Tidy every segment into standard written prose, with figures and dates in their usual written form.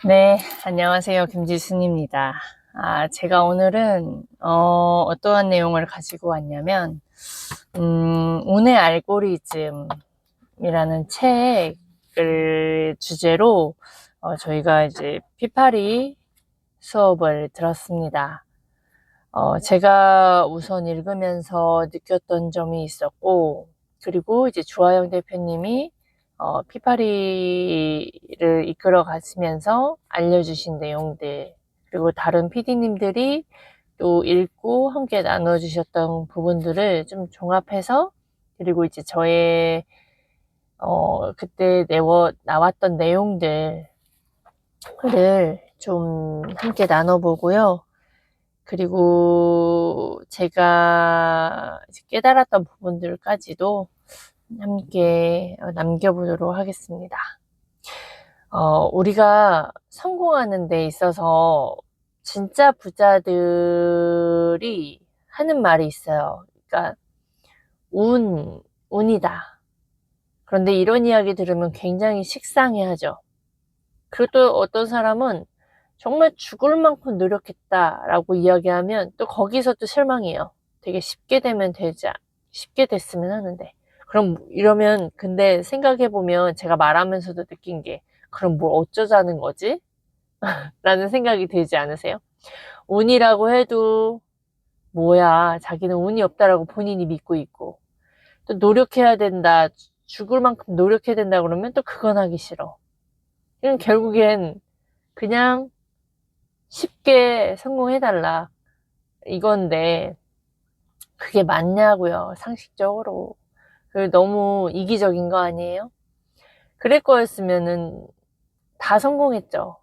네, 안녕하세요. 김지순입니다. 제가 오늘은, 어떠한 내용을 가지고 왔냐면, 운의 알고리즘이라는 책을 주제로, 저희가 이제 피파리 수업을 들었습니다. 제가 우선 읽으면서 느꼈던 점이 있었고, 그리고 이제 주하영 대표님이 피파리를 이끌어 가시면서 알려주신 내용들, 그리고 다른 PD님들이 또 읽고 함께 나눠주셨던 부분들을 좀 종합해서, 그리고 이제 저의 그때 나왔던 내용들을 좀 함께 나눠보고요. 그리고 제가 깨달았던 부분들까지도 함께 남겨보도록 하겠습니다. 우리가 성공하는 데 있어서 진짜 부자들이 하는 말이 있어요. 그러니까 운이다. 그런데 이런 이야기 들으면 굉장히 식상해하죠. 그리고 또 어떤 사람은 정말 죽을 만큼 노력했다라고 이야기하면 또 거기서 또 실망해요. 되게 쉽게 됐으면 하는데. 그럼 이러면 근데 생각해보면 제가 말하면서도 느낀 게 그럼 뭘 어쩌자는 거지? 라는 생각이 들지 않으세요? 운이라고 해도 뭐야, 자기는 운이 없다라고 본인이 믿고 있고, 또 노력해야 된다, 죽을 만큼 노력해야 된다 그러면 또 그건 하기 싫어. 그럼 결국엔 그냥 쉽게 성공해달라 이건데 그게 맞냐고요, 상식적으로. 너무 이기적인 거 아니에요? 그럴 거였으면은 다 성공했죠.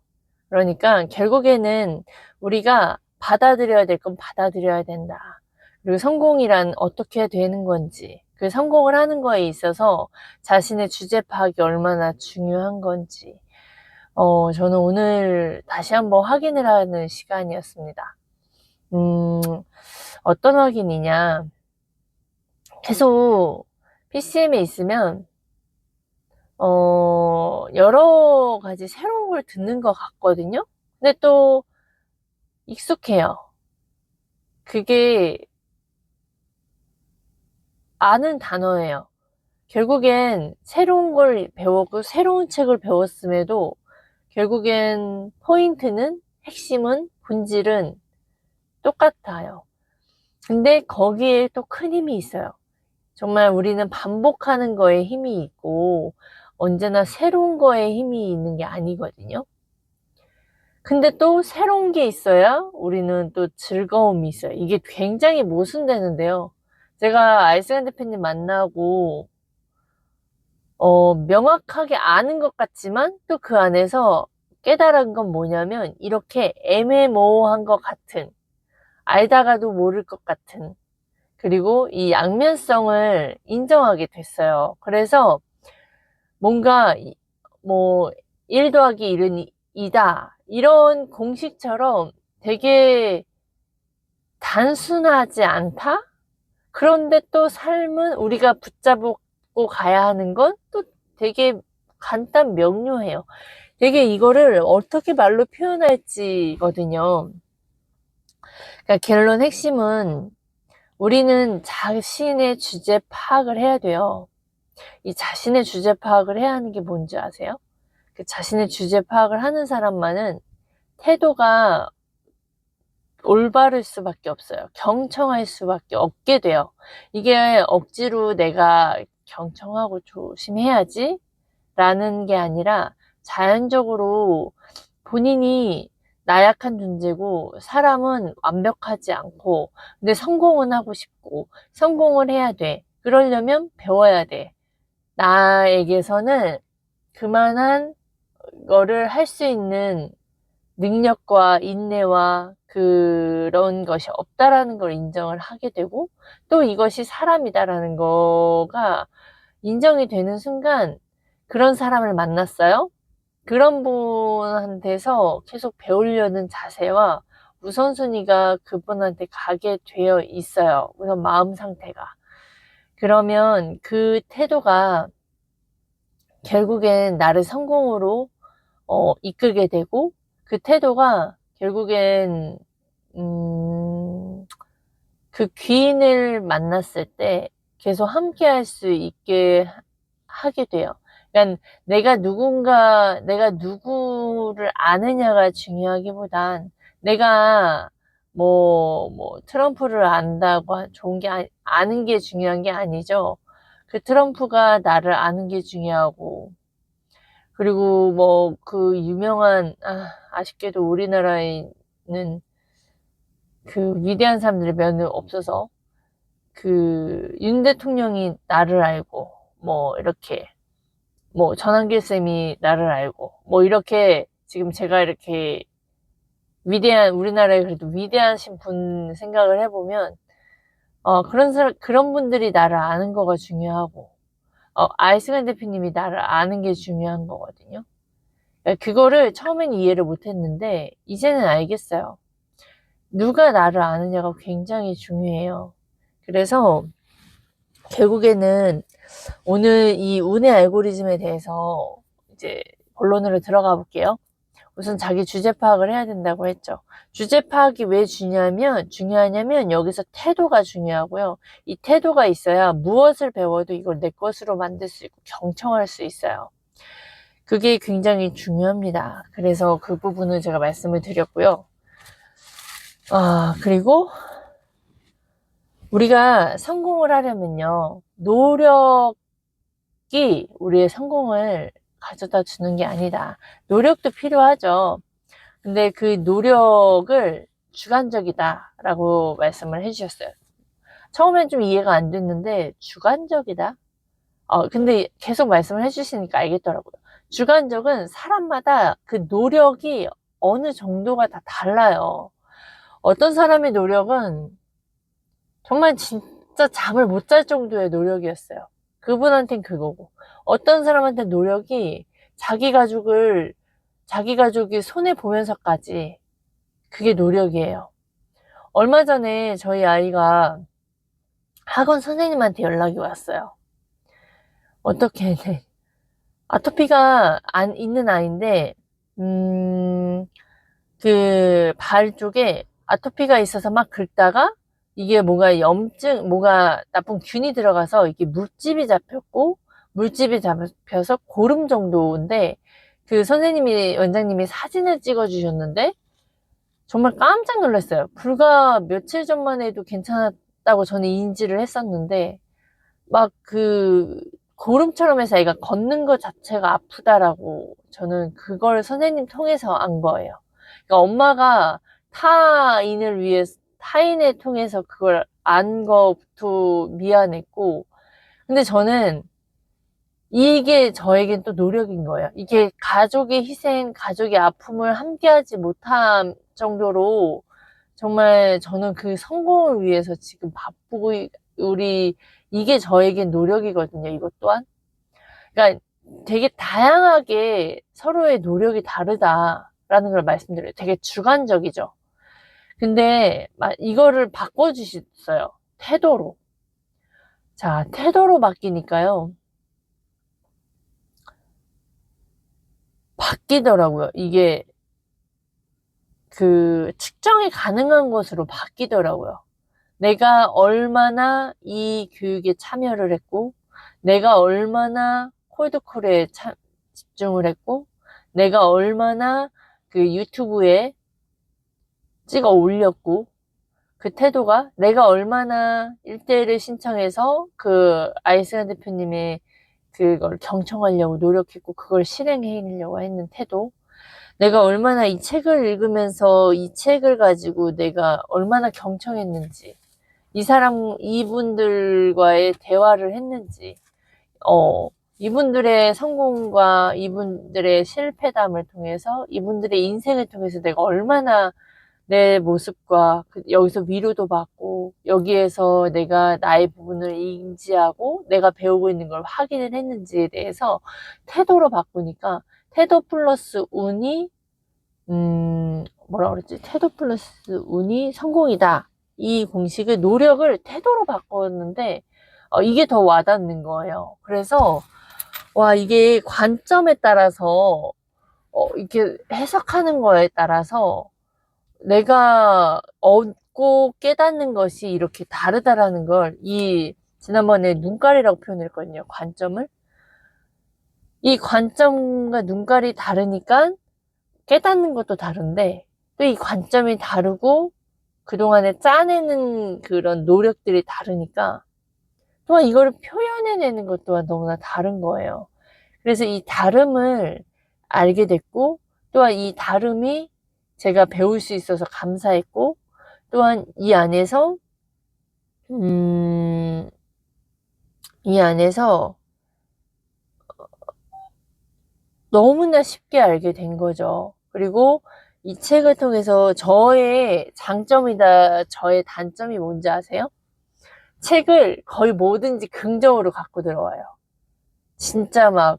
그러니까 결국에는 우리가 받아들여야 될 건 받아들여야 된다. 그리고 성공이란 어떻게 되는 건지, 그 성공을 하는 거에 있어서 자신의 주제 파악이 얼마나 중요한 건지, 저는 오늘 다시 한번 확인을 하는 시간이었습니다. 음, 어떤 확인이냐. 계속 PCM에 있으면, 여러 가지 새로운 걸 듣는 것 같거든요? 근데 또 익숙해요. 그게 아는 단어예요. 결국엔 새로운 걸 배우고 새로운 책을 배웠음에도 결국엔 포인트는, 핵심은, 본질은 똑같아요. 근데 거기에 또 큰 힘이 있어요. 정말 우리는 반복하는 거에 힘이 있고 언제나 새로운 거에 힘이 있는 게 아니거든요. 근데 또 새로운 게 있어야 우리는 또 즐거움이 있어요. 이게 굉장히 모순되는데요. 제가 알스간 대표님 만나고 명확하게 아는 것 같지만 또 그 안에서 깨달은 건 뭐냐면 이렇게 애매모호한 것 같은, 알다가도 모를 것 같은, 그리고 이 양면성을 인정하게 됐어요. 그래서 뭔가 뭐 1 더하기 1은 2다 이런 공식처럼 되게 단순하지 않다? 그런데 또 삶은 우리가 붙잡고 가야 하는 건 또 되게 간단 명료해요. 되게 이거를 어떻게 말로 표현할지거든요. 그러니까 결론 핵심은 우리는 자신의 주제 파악을 해야 돼요. 이 자신의 주제 파악을 해야 하는 게 뭔지 아세요? 그 자신의 주제 파악을 하는 사람만은 태도가 올바를 수밖에 없어요. 경청할 수밖에 없게 돼요. 이게 억지로 내가 경청하고 조심해야지 라는 게 아니라 자연적으로 본인이 나약한 존재고 사람은 완벽하지 않고 근데 성공은 하고 싶고 성공을 해야 돼. 그러려면 배워야 돼. 나에게서는 그만한 거를 할 수 있는 능력과 인내와 그런 것이 없다라는 걸 인정을 하게 되고 또 이것이 사람이다라는 거가 인정이 되는 순간 그런 사람을 만났어요. 그런 분한테서 계속 배우려는 자세와 우선순위가 그분한테 가게 되어 있어요. 우선 마음 상태가. 그러면 그 태도가 결국엔 나를 성공으로 이끌게 되고, 그 태도가 결국엔 그 귀인을 만났을 때 계속 함께 할 수 있게 하게 돼요. 그러니까 내가 누구를 아느냐가 중요하기보단 내가 트럼프를 안다고 좋은 게 아는 게 중요한 게 아니죠. 그 트럼프가 나를 아는 게 중요하고, 그리고 그 유명한, 아쉽게도 우리나라에는 그 위대한 사람들이 몇몇 없어서, 그 윤 대통령이 나를 알고, 이렇게, 전한길 쌤이 나를 알고, 이렇게 지금 제가 이렇게 우리나라에 그래도 위대하신 분 생각을 해보면, 그런 분들이 나를 아는 거가 중요하고, 아이스간 대표님이 나를 아는 게 중요한 거거든요. 그거를 처음엔 이해를 못 했는데, 이제는 알겠어요. 누가 나를 아느냐가 굉장히 중요해요. 그래서, 결국에는 오늘 이 운의 알고리즘에 대해서 이제 본론으로 들어가 볼게요. 우선 자기 주제 파악을 해야 된다고 했죠. 주제 파악이 왜 중요하냐면 여기서 태도가 중요하고요. 이 태도가 있어야 무엇을 배워도 이걸 내 것으로 만들 수 있고 경청할 수 있어요. 그게 굉장히 중요합니다. 그래서 그 부분을 제가 말씀을 드렸고요. 그리고 우리가 성공을 하려면요. 노력이 우리의 성공을 가져다 주는 게 아니다. 노력도 필요하죠. 근데 그 노력을 주관적이다 라고 말씀을 해주셨어요. 처음엔 좀 이해가 안 됐는데 주관적이다? 근데 계속 말씀을 해주시니까 알겠더라고요. 주관적은 사람마다 그 노력이 어느 정도가 다 달라요. 어떤 사람의 노력은 정말 진짜 잠을 못 잘 정도의 노력이었어요. 그분한텐 그거고, 어떤 사람한테 노력이 자기 가족이 손해보면서까지 그게 노력이에요. 얼마 전에 저희 아이가 학원 선생님한테 연락이 왔어요. 어떻게 아토피가 있는 아이인데, 그 발 쪽에 아토피가 있어서 막 긁다가 이게 뭐가 나쁜 균이 들어가서 이게 물집이 잡혀서 고름 정도인데, 그 원장님이 사진을 찍어 주셨는데, 정말 깜짝 놀랐어요. 불과 며칠 전만 해도 괜찮았다고 저는 인지를 했었는데, 막 고름처럼 해서 애가 걷는 것 자체가 아프다라고 저는 그걸 선생님 통해서 안 거예요. 그러니까 엄마가 타인을 통해서 그걸 안 것부터 미안했고, 근데 저는 이게 저에겐 또 노력인 거예요. 이게 가족의 희생, 가족의 아픔을 함께하지 못한 정도로 정말 저는 그 성공을 위해서 지금 바쁘고, 이게 저에겐 노력이거든요, 이것 또한. 그러니까 되게 다양하게 서로의 노력이 다르다라는 걸 말씀드려요. 되게 주관적이죠. 근데 이거를 바꿔주셨어요. 태도로. 자, 태도로 바뀌니까요. 바뀌더라고요. 이게 측정이 가능한 것으로 바뀌더라고요. 내가 얼마나 이 교육에 참여를 했고, 내가 얼마나 콜드콜에 집중을 했고, 내가 얼마나 그 유튜브에 찍어 올렸고, 그 태도가 내가 얼마나 1대1을 신청해서 그 아이스간 대표님의 그걸 경청하려고 노력했고, 그걸 실행하려고 했는 태도, 내가 얼마나 이 책을 읽으면서 이 책을 가지고 내가 얼마나 경청했는지, 이분들과의 대화를 했는지, 이분들의 성공과 이분들의 실패담을 통해서, 이분들의 인생을 통해서 내가 얼마나 내 모습과 여기서 위로도 받고, 여기에서 내가 나의 부분을 인지하고 내가 배우고 있는 걸 확인을 했는지에 대해서 태도로 바꾸니까, 태도 플러스 운이 태도 플러스 운이 성공이다. 이 공식을, 노력을 태도로 바꿨는데, 이게 더 와닿는 거예요. 그래서, 이게 관점에 따라서, 이렇게 해석하는 거에 따라서 내가 얻고 깨닫는 것이 이렇게 다르다라는 걸, 지난번에 눈깔이라고 표현했거든요. 관점을. 이 관점과 눈깔이 다르니까 깨닫는 것도 다른데, 또 이 관점이 다르고 그동안에 짜내는 그런 노력들이 다르니까 또한 이거를 표현해내는 것 또한 너무나 다른 거예요. 그래서 이 다름을 알게 됐고, 또한 이 다름이 제가 배울 수 있어서 감사했고, 또한 이 안에서 너무나 쉽게 알게 된 거죠. 그리고 이 책을 통해서 저의 장점이다, 저의 단점이 뭔지 아세요? 책을 거의 뭐든지 긍정으로 갖고 들어와요. 진짜 막,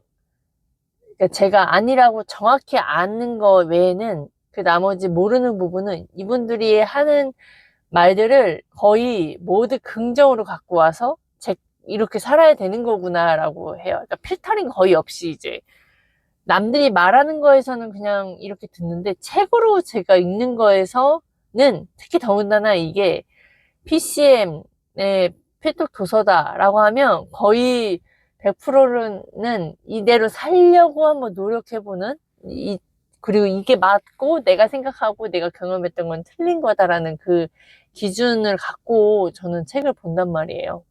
그러니까 제가 아니라고 정확히 아는 거 외에는 그 나머지 모르는 부분은 이분들이 하는 말들을 거의 모두 긍정으로 갖고 와서 이렇게 살아야 되는 거구나 라고 해요. 그러니까 필터링 거의 없이 이제 남들이 말하는 거에서는 그냥 이렇게 듣는데, 책으로 제가 읽는 거에서는 특히 더군다나 이게 PCM의 필독 도서다라고 하면 거의 100%는 이대로 살려고 한번 노력해보는, 그리고 이게 맞고 내가 생각하고 내가 경험했던 건 틀린 거다라는 그 기준을 갖고 저는 책을 본단 말이에요.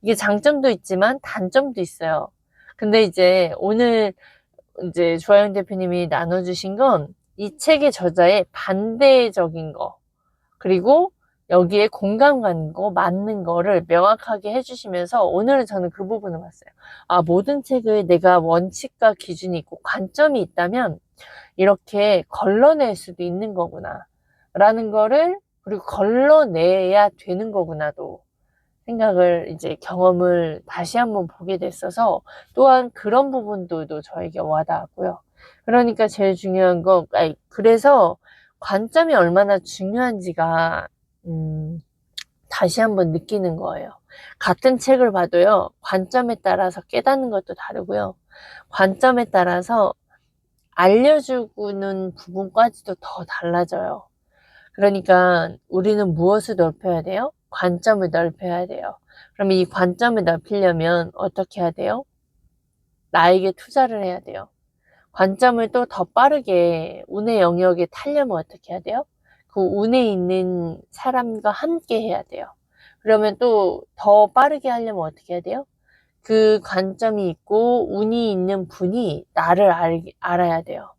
이게 장점도 있지만 단점도 있어요. 근데 이제 오늘 이제 조아영 대표님이 나눠주신 건 이 책의 저자의 반대적인 거, 그리고 여기에 공감 가는 거, 맞는 거를 명확하게 해주시면서 오늘은 저는 그 부분을 봤어요. 아, 모든 책을 내가 원칙과 기준이 있고 관점이 있다면 이렇게 걸러낼 수도 있는 거구나 라는 거를, 그리고 걸러내야 되는 거구나도 생각을, 이제 경험을 다시 한번 보게 됐어서 또한 그런 부분들도 저에게 와닿았고요. 그러니까 제일 중요한 거, 그래서 관점이 얼마나 중요한지가 다시 한번 느끼는 거예요. 같은 책을 봐도요, 관점에 따라서 깨닫는 것도 다르고요, 관점에 따라서 알려주는 부분까지도 더 달라져요. 그러니까 우리는 무엇을 넓혀야 돼요? 관점을 넓혀야 돼요. 그럼 이 관점을 넓히려면 어떻게 해야 돼요? 나에게 투자를 해야 돼요. 관점을 또 더 빠르게 운의 영역에 타려면 어떻게 해야 돼요? 그 운에 있는 사람과 함께 해야 돼요. 그러면 또 더 빠르게 하려면 어떻게 해야 돼요? 그 관점이 있고 운이 있는 분이 나를 알아야 돼요.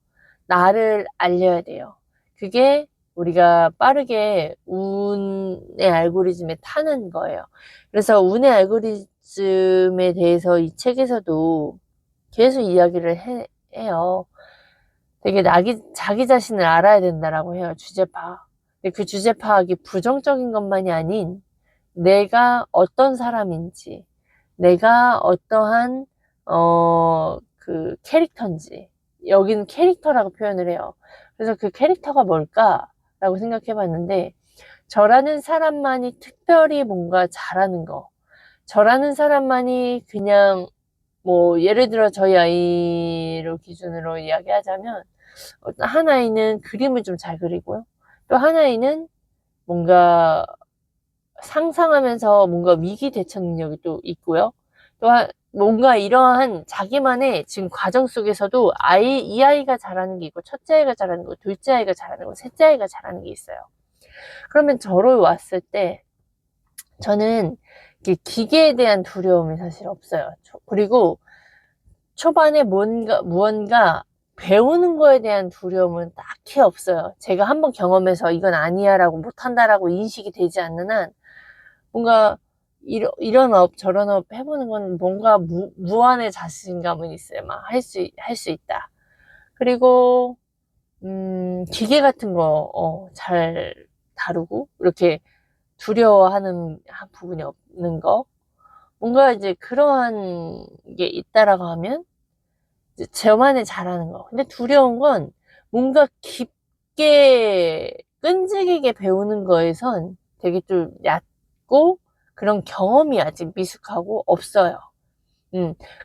나를 알려야 돼요. 그게 우리가 빠르게 운의 알고리즘에 타는 거예요. 그래서 운의 알고리즘에 대해서 이 책에서도 계속 이야기를 해요. 되게 자기 자신을 알아야 된다라고 해요. 주제 파악. 근데 그 주제 파악이 부정적인 것만이 아닌 내가 어떤 사람인지, 내가 어떠한 그 캐릭터인지, 여기는 캐릭터라고 표현을 해요. 그래서 그 캐릭터가 뭘까라고 생각해 봤는데, 저라는 사람만이 특별히 뭔가 잘하는 거, 저라는 사람만이 그냥, 뭐 예를 들어 저희 아이를 기준으로 이야기하자면, 한 아이는 그림을 좀 잘 그리고요, 또 한 아이는 뭔가 상상하면서 뭔가 위기 대처 능력이 또 있고요. 또 뭔가 이러한 자기만의 지금 과정 속에서도 이 아이가 잘하는 게 있고, 첫째 아이가 잘하는 거, 둘째 아이가 잘하는 거, 셋째 아이가 잘하는 게 있어요. 그러면 저로 왔을 때 저는 기계에 대한 두려움이 사실 없어요. 그리고 초반에 무언가 배우는 거에 대한 두려움은 딱히 없어요. 제가 한번 경험해서 이건 아니야 라고, 못한다라고 인식이 되지 않는 한 뭔가 이런 업 저런 업 해보는 건 뭔가 무한의 자신감은 있어요. 막 할 수 있다. 그리고 기계 같은 거 잘 다루고 이렇게 두려워하는 부분이 없는 거, 뭔가 이제 그러한 게 있다라고 하면 이제 저만의 잘하는 거. 근데 두려운 건 뭔가 깊게 끈질기게 배우는 거에선 되게 좀 얕고, 그런 경험이 아직 미숙하고 없어요.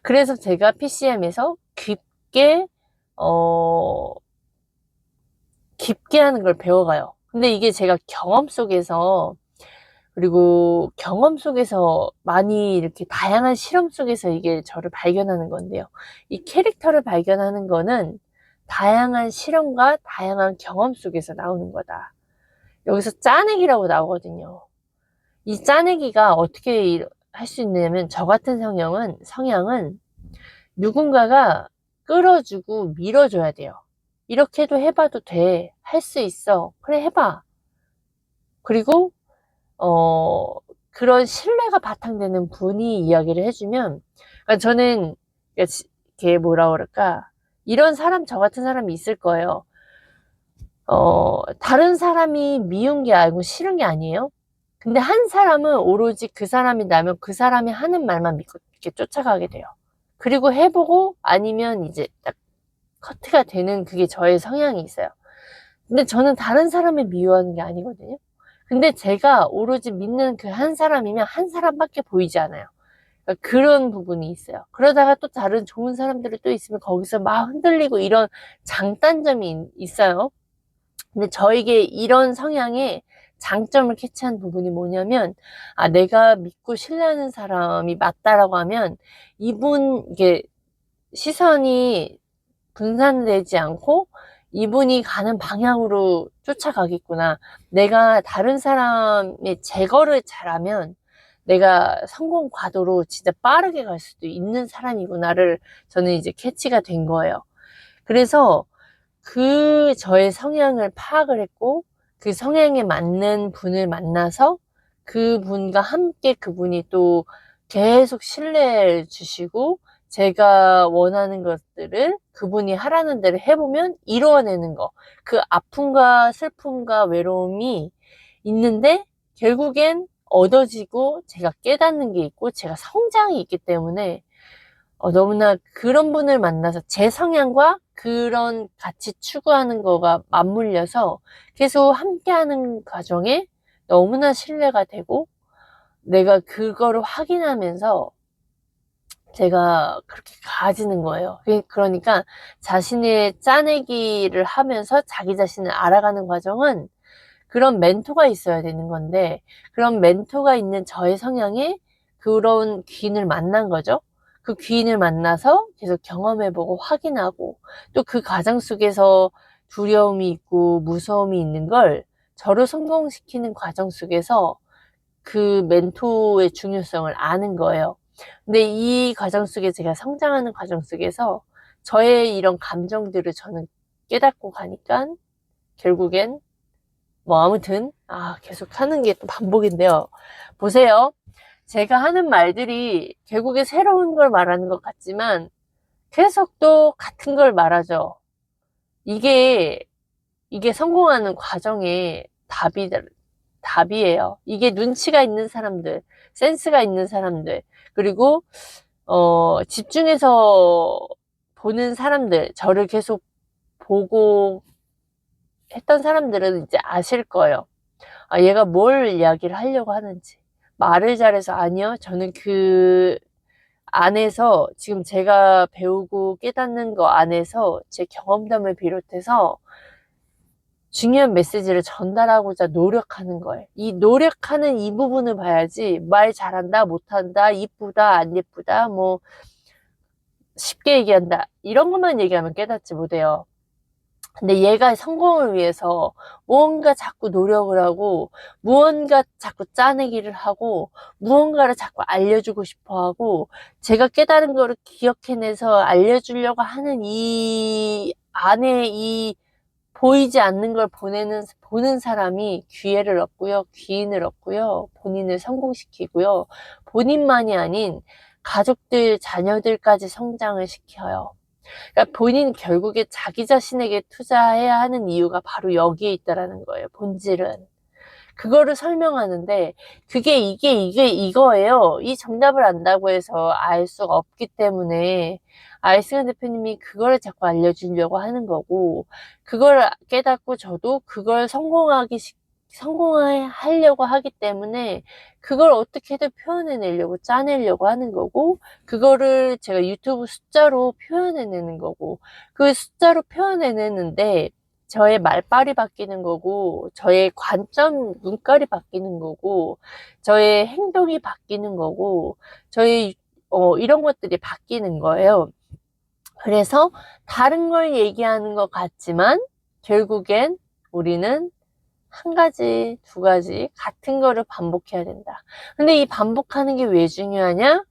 그래서 제가 PCM에서 깊게 깊게 하는 걸 배워가요. 근데 이게 제가 경험 속에서, 그리고 경험 속에서 많이 이렇게 다양한 실험 속에서 이게 저를 발견하는 건데요. 이 캐릭터를 발견하는 거는 다양한 실험과 다양한 경험 속에서 나오는 거다. 여기서 짜내기라고 나오거든요. 이 짜내기가 어떻게 할 수 있냐면, 저 같은 성향은 누군가가 끌어주고 밀어줘야 돼요. 이렇게도 해봐도 돼. 할 수 있어. 그래, 해봐. 그리고 그런 신뢰가 바탕되는 분이 이야기를 해주면, 그러니까 저는, 이게 뭐라 그럴까, 이런 사람, 저 같은 사람이 있을 거예요. 다른 사람이 미운 게 아니고 싫은 게 아니에요. 근데 한 사람은 오로지 그 사람이 나면 그 사람이 하는 말만 믿고 이렇게 쫓아가게 돼요. 그리고 해보고 아니면 이제 딱 커트가 되는, 그게 저의 성향이 있어요. 근데 저는 다른 사람을 미워하는 게 아니거든요. 근데 제가 오로지 믿는 그 한 사람이면 한 사람밖에 보이지 않아요. 그러니까 그런 부분이 있어요. 그러다가 또 다른 좋은 사람들이 또 있으면 거기서 막 흔들리고, 이런 장단점이 있어요. 근데 저에게 이런 성향의 장점을 캐치한 부분이 뭐냐면, 내가 믿고 신뢰하는 사람이 맞다라고 하면 이게 시선이 분산되지 않고 이분이 가는 방향으로 쫓아가겠구나. 내가 다른 사람의 제거를 잘하면 내가 성공 과도로 진짜 빠르게 갈 수도 있는 사람이구나를 저는 이제 캐치가 된 거예요. 그래서 저의 성향을 파악을 했고, 그 성향에 맞는 분을 만나서 그분과 함께 그분이 또 계속 신뢰를 주시고, 제가 원하는 것들을 그분이 하라는 대로 해보면 이루어내는 거. 그 아픔과 슬픔과 외로움이 있는데 결국엔 얻어지고 제가 깨닫는 게 있고 제가 성장이 있기 때문에, 너무나 그런 분을 만나서 제 성향과 그런 같이 추구하는 거가 맞물려서 계속 함께하는 과정에 너무나 신뢰가 되고, 내가 그거를 확인하면서 제가 그렇게 가지는 거예요. 그러니까 자신의 짜내기를 하면서 자기 자신을 알아가는 과정은 그런 멘토가 있어야 되는 건데, 그런 멘토가 있는 저의 성향에 그런 귀인을 만난 거죠. 그 귀인을 만나서 계속 경험해보고 확인하고, 또 그 과정 속에서 두려움이 있고 무서움이 있는 걸 저를 성공시키는 과정 속에서 그 멘토의 중요성을 아는 거예요. 근데 이 과정 속에 제가 성장하는 과정 속에서 저의 이런 감정들을 저는 깨닫고 가니까 결국엔 아무튼 계속 하는 게 또 반복인데요. 보세요. 제가 하는 말들이 결국에 새로운 걸 말하는 것 같지만 계속 또 같은 걸 말하죠. 이게 성공하는 과정의 답이에요. 이게 눈치가 있는 사람들, 센스가 있는 사람들, 그리고 집중해서 보는 사람들, 저를 계속 보고 했던 사람들은 이제 아실 거예요. 얘가 뭘 이야기를 하려고 하는지. 말을 잘해서 아니요. 저는 그 안에서 지금 제가 배우고 깨닫는 거 안에서 제 경험담을 비롯해서 중요한 메시지를 전달하고자 노력하는 거예요. 이 노력하는 이 부분을 봐야지 말 잘한다, 못한다, 이쁘다, 안 예쁘다, 뭐 쉽게 얘기한다 이런 것만 얘기하면 깨닫지 못해요. 근데 얘가 성공을 위해서 무언가 자꾸 노력을 하고 무언가 자꾸 짜내기를 하고 무언가를 자꾸 알려주고 싶어 하고, 제가 깨달은 거를 기억해내서 알려주려고 하는 이 안에 이 보이지 않는 걸 보는 사람이 기회를 얻고요, 귀인을 얻고요, 본인을 성공시키고요, 본인만이 아닌 가족들, 자녀들까지 성장을 시켜요. 그러니까 본인 결국에 자기 자신에게 투자해야 하는 이유가 바로 여기에 있다라는 거예요. 본질은. 그거를 설명하는데 그게 이거예요. 이 정답을 안다고 해서 알 수가 없기 때문에 아이승환 대표님이 그거를 자꾸 알려주려고 하는 거고, 그걸 깨닫고 저도 그걸 성공하려고 하기 때문에 그걸 어떻게든 표현해내려고 짜내려고 하는 거고, 그거를 제가 유튜브 숫자로 표현해내는 거고, 그 숫자로 표현해내는데 저의 말빨이 바뀌는 거고, 저의 관점, 눈깔이 바뀌는 거고, 저의 행동이 바뀌는 거고, 저의 이런 것들이 바뀌는 거예요. 그래서 다른 걸 얘기하는 것 같지만 결국엔 우리는 한 가지, 두 가지 같은 거를 반복해야 된다. 근데 이 반복하는 게 왜 중요하냐?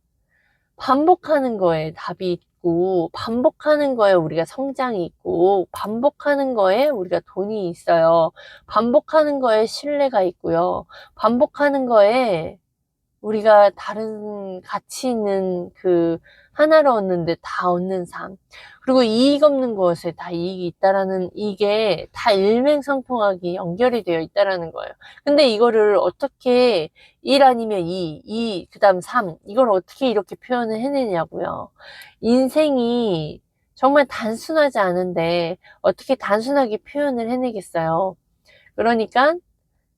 반복하는 거에 답이 있고, 반복하는 거에 우리가 성장이 있고, 반복하는 거에 우리가 돈이 있어요. 반복하는 거에 신뢰가 있고요. 반복하는 거에 우리가 다른 가치 있는 그 하나를 얻는데 다 얻는 삶. 그리고 이익 없는 것에 다 이익이 있다라는 이게 다 일맥상통하게 연결이 되어 있다라는 거예요. 근데 이거를 어떻게 1 아니면 2, 그 다음 3, 이걸 어떻게 이렇게 표현을 해내냐고요. 인생이 정말 단순하지 않은데 어떻게 단순하게 표현을 해내겠어요. 그러니까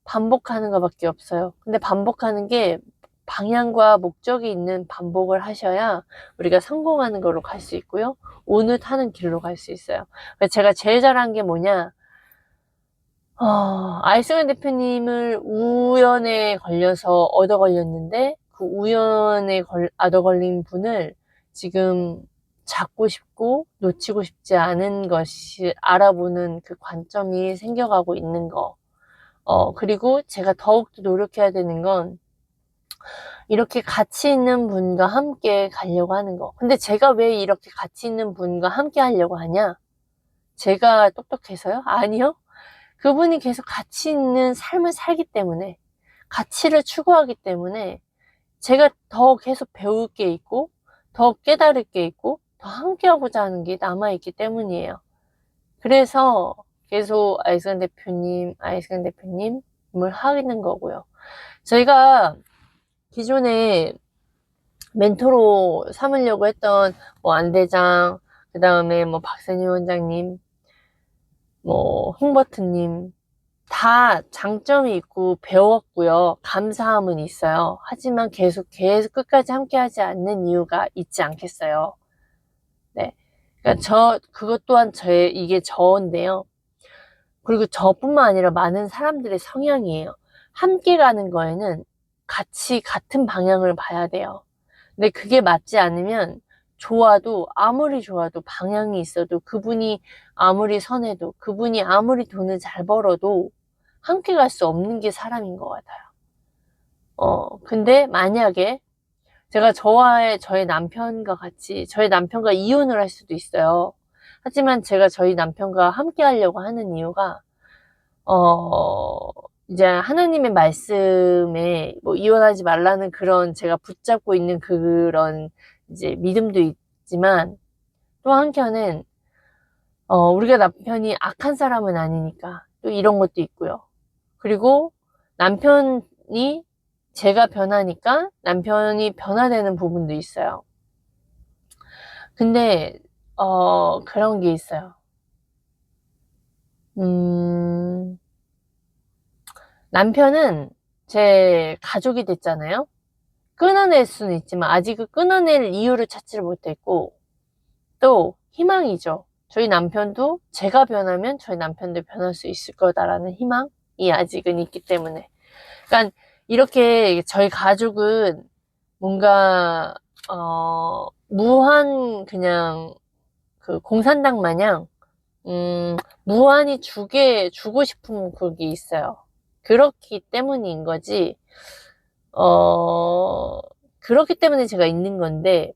반복하는 것밖에 없어요. 근데 반복하는 게 방향과 목적이 있는 반복을 하셔야 우리가 성공하는 걸로 갈 수 있고요. 오늘 타는 길로 갈 수 있어요. 제가 제일 잘한 게 뭐냐? 아이승환 대표님을 우연에 걸려서 얻어 걸렸는데 그 우연에 얻어 걸린 분을 지금 잡고 싶고 놓치고 싶지 않은 것이 알아보는 그 관점이 생겨가고 있는 거. 그리고 제가 더욱더 노력해야 되는 건 이렇게 가치 있는 분과 함께 가려고 하는 거. 근데 제가 왜 이렇게 가치 있는 분과 함께 하려고 하냐? 제가 똑똑해서요? 아니요. 그분이 계속 가치 있는 삶을 살기 때문에, 가치를 추구하기 때문에 제가 더 계속 배울 게 있고, 더 깨달을 게 있고, 더 함께하고자 하는 게 남아있기 때문이에요. 그래서 계속 아이승환 대표님을 하는 거고요. 저희가 기존에 멘토로 삼으려고 했던 안 대장, 그 다음에 박선희 원장님, 흥버튼님 다 장점이 있고 배웠고요. 감사함은 있어요. 하지만 계속 끝까지 함께하지 않는 이유가 있지 않겠어요. 네, 그러니까 그것 또한 이게 저인데요. 그리고 저뿐만 아니라 많은 사람들의 성향이에요. 함께 가는 거에는 같은 방향을 봐야 돼요. 근데 그게 맞지 않으면 아무리 좋아도 방향이 있어도 그분이 아무리 선해도 그분이 아무리 돈을 잘 벌어도 함께 갈 수 없는 게 사람인 것 같아요. 근데 만약에 제가 저의 남편과 같이 저희 남편과 이혼을 할 수도 있어요. 하지만 제가 저희 남편과 함께 하려고 하는 이유가 이제 하나님의 말씀에 이혼하지 말라는 그런 제가 붙잡고 있는 그런 이제 믿음도 있지만 또 한켠은 우리가 남편이 악한 사람은 아니니까 또 이런 것도 있고요. 그리고 남편이 제가 변하니까 남편이 변화되는 부분도 있어요. 근데 그런 게 있어요. 남편은 제 가족이 됐잖아요. 끊어낼 수는 있지만 아직 그 끊어낼 이유를 찾지를 못했고 또 희망이죠. 저희 남편도 제가 변하면 저희 남편도 변할 수 있을 거다라는 희망이 아직은 있기 때문에 그러니까 이렇게 저희 가족은 뭔가 무한 그냥 그 공산당 마냥 무한히 주고 싶은 그게 있어요. 그렇기 때문인 거지. 그렇기 때문에 제가 있는 건데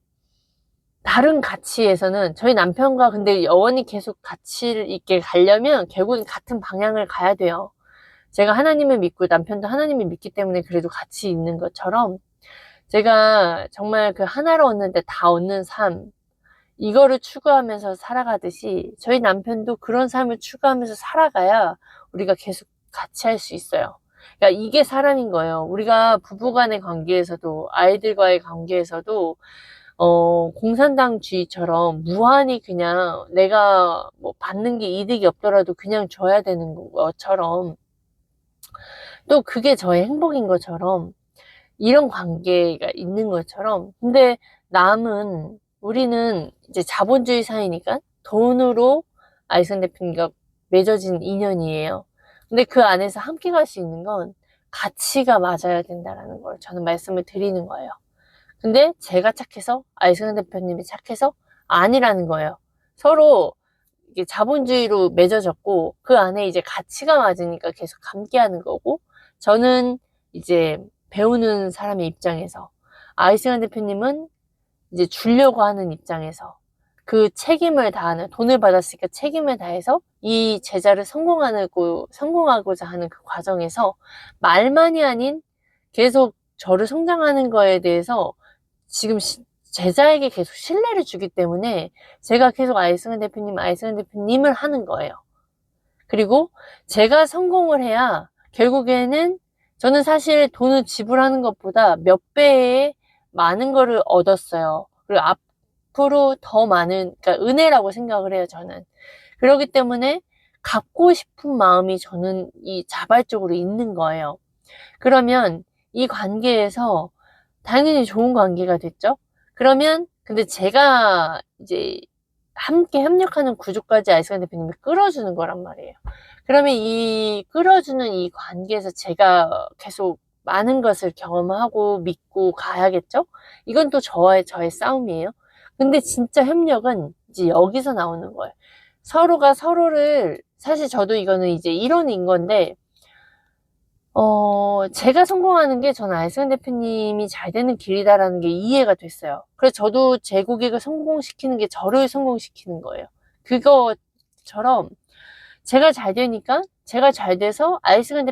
다른 가치에서는 저희 남편과 근데 영원히 계속 가치를 있게 가려면 결국엔 같은 방향을 가야 돼요. 제가 하나님을 믿고 남편도 하나님을 믿기 때문에 그래도 같이 있는 것처럼 제가 정말 그 하나를 얻는데 다 얻는 삶 이거를 추구하면서 살아가듯이 저희 남편도 그런 삶을 추구하면서 살아가야 우리가 계속 같이 할 수 있어요. 그러니까 이게 사람인 거예요. 우리가 부부간의 관계에서도 아이들과의 관계에서도 공산당주의처럼 무한히 그냥 내가 받는 게 이득이 없더라도 그냥 줘야 되는 것처럼 또 그게 저의 행복인 것처럼 이런 관계가 있는 것처럼 근데 우리는 이제 자본주의 사회니까 돈으로 아이승 대표님과 맺어진 인연이에요. 근데 그 안에서 함께 갈 수 있는 건 가치가 맞아야 된다라는 걸 저는 말씀을 드리는 거예요. 근데 제가 착해서, 이승현 대표님이 착해서 아니라는 거예요. 서로 이게 자본주의로 맺어졌고, 그 안에 이제 가치가 맞으니까 계속 함께하는 거고, 저는 이제 배우는 사람의 입장에서, 이승현 대표님은 이제 주려고 하는 입장에서, 그 책임을 다하는, 돈을 받았으니까 책임을 다해서 이 제자를 성공하고자 하는 그 과정에서 말만이 아닌 계속 저를 성장하는 거에 대해서 지금 제자에게 계속 신뢰를 주기 때문에 제가 계속 이승현 대표님을 하는 거예요. 그리고 제가 성공을 해야 결국에는 저는 사실 돈을 지불하는 것보다 몇 배의 많은 거를 얻었어요. 그리고 앞으로 더 많은, 그러니까 은혜라고 생각을 해요, 저는. 그렇기 때문에 갚고 싶은 마음이 저는 이 자발적으로 있는 거예요. 그러면 이 관계에서 당연히 좋은 관계가 됐죠. 그러면 근데 제가 이제 함께 협력하는 구조까지 이승현 대표님이 끌어주는 거란 말이에요. 그러면 이 끌어주는 이 관계에서 제가 계속 많은 것을 경험하고 믿고 가야겠죠? 이건 또 저의 싸움이에요. 근데 진짜 협력은 이제 여기서 나오는 거예요. 서로가 서로를, 사실 저도 이거는 이제 이론인 건데, 제가 성공하는 게 저는 이승현 대표님이 잘 되는 길이다라는 게 이해가 됐어요. 그래서 저도 제 고객을 성공시키는 게 저를 성공시키는 거예요. 그거처럼 제가 잘 되니까, 제가 잘 돼서 이승현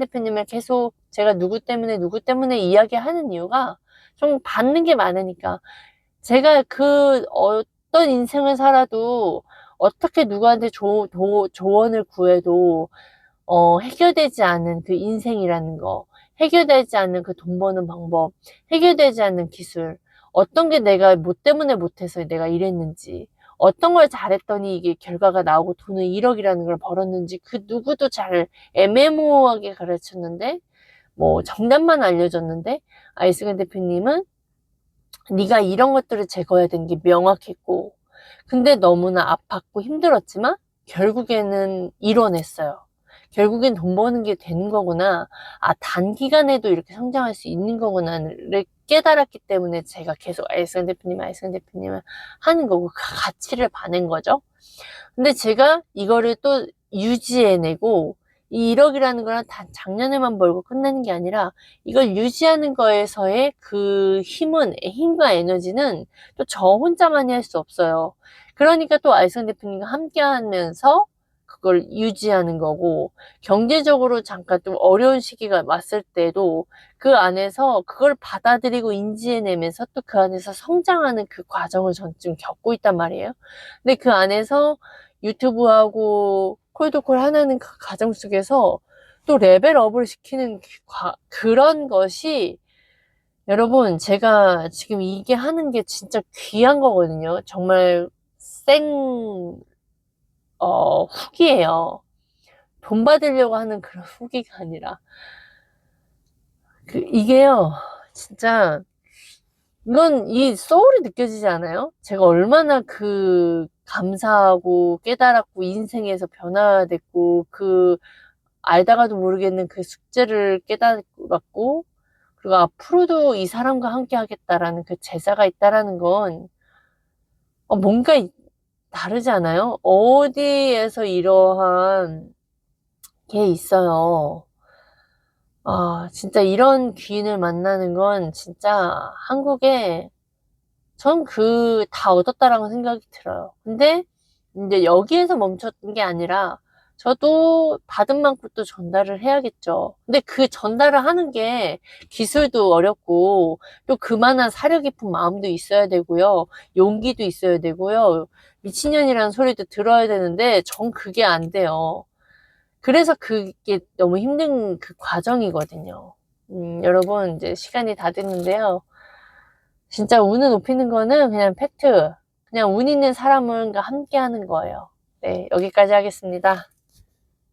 대표님을 계속 제가 누구 때문에 이야기하는 이유가 좀 받는 게 많으니까, 제가 그 어떤 인생을 살아도 어떻게 누구한테 조언을 구해도 해결되지 않은 그 인생이라는 거, 해결되지 않는 그 돈 버는 방법, 해결되지 않는 기술, 어떤 게 내가 뭐 때문에 못해서 내가 이랬는지, 어떤 걸 잘했더니 이게 결과가 나오고 돈을 1억이라는 걸 벌었는지, 그 누구도 잘 애매모호하게 가르쳤는데, 뭐 정답만 알려줬는데, 이승현 대표님은 네가 이런 것들을 제거해야 되는 게 명확했고, 근데 너무나 아팠고 힘들었지만 결국에는 이뤄냈어요. 결국엔 돈 버는 게 되는 거구나. 단기간에도 이렇게 성장할 수 있는 거구나를 깨달았기 때문에 제가 계속 이승현 대표님을 하는 거고, 그 가치를 봐낸 거죠. 근데 제가 이거를 또 유지해내고, 이 1억이라는 거랑 단 작년에만 벌고 끝나는 게 아니라, 이걸 유지하는 거에서의 그 힘과 에너지는 또 저 혼자만이 할 수 없어요. 그러니까 또 이승현 대표님과 함께 하면서 그걸 유지하는 거고, 경제적으로 잠깐 좀 어려운 시기가 왔을 때도 그 안에서 그걸 받아들이고 인지해내면서 또 그 안에서 성장하는 그 과정을 전 지금 겪고 있단 말이에요. 근데 그 안에서 유튜브하고 콜드콜 하는 그 과정 속에서 또 레벨업을 시키는 그런 것이, 여러분, 제가 지금 이게 하는 게 진짜 귀한 거거든요. 정말 후기예요. 돈 받으려고 하는 그런 후기가 아니라. 이게요, 진짜, 이건 이 소울이 느껴지지 않아요? 제가 얼마나 감사하고 깨달았고 인생에서 변화됐고 알다가도 모르겠는 그 숙제를 깨달았고, 그리고 앞으로도 이 사람과 함께 하겠다라는 그 제자가 있다라는 건 뭔가 다르지 않아요? 어디에서 이러한 게 있어요. 진짜 이런 귀인을 만나는 건 진짜 한국에 전 다 얻었다라고 생각이 들어요. 근데 이제 여기에서 멈췄던 게 아니라 저도 받은 만큼 또 전달을 해야겠죠. 근데 그 전달을 하는 게 기술도 어렵고 또 그만한 사려 깊은 마음도 있어야 되고요. 용기도 있어야 되고요. 미친년이라는 소리도 들어야 되는데 전 그게 안 돼요. 그래서 그게 너무 힘든 그 과정이거든요. 여러분, 이제 시간이 다 됐는데요. 진짜 운을 높이는 거는 그냥 팩트. 그냥 운 있는 사람과 함께 하는 거예요. 네, 여기까지 하겠습니다.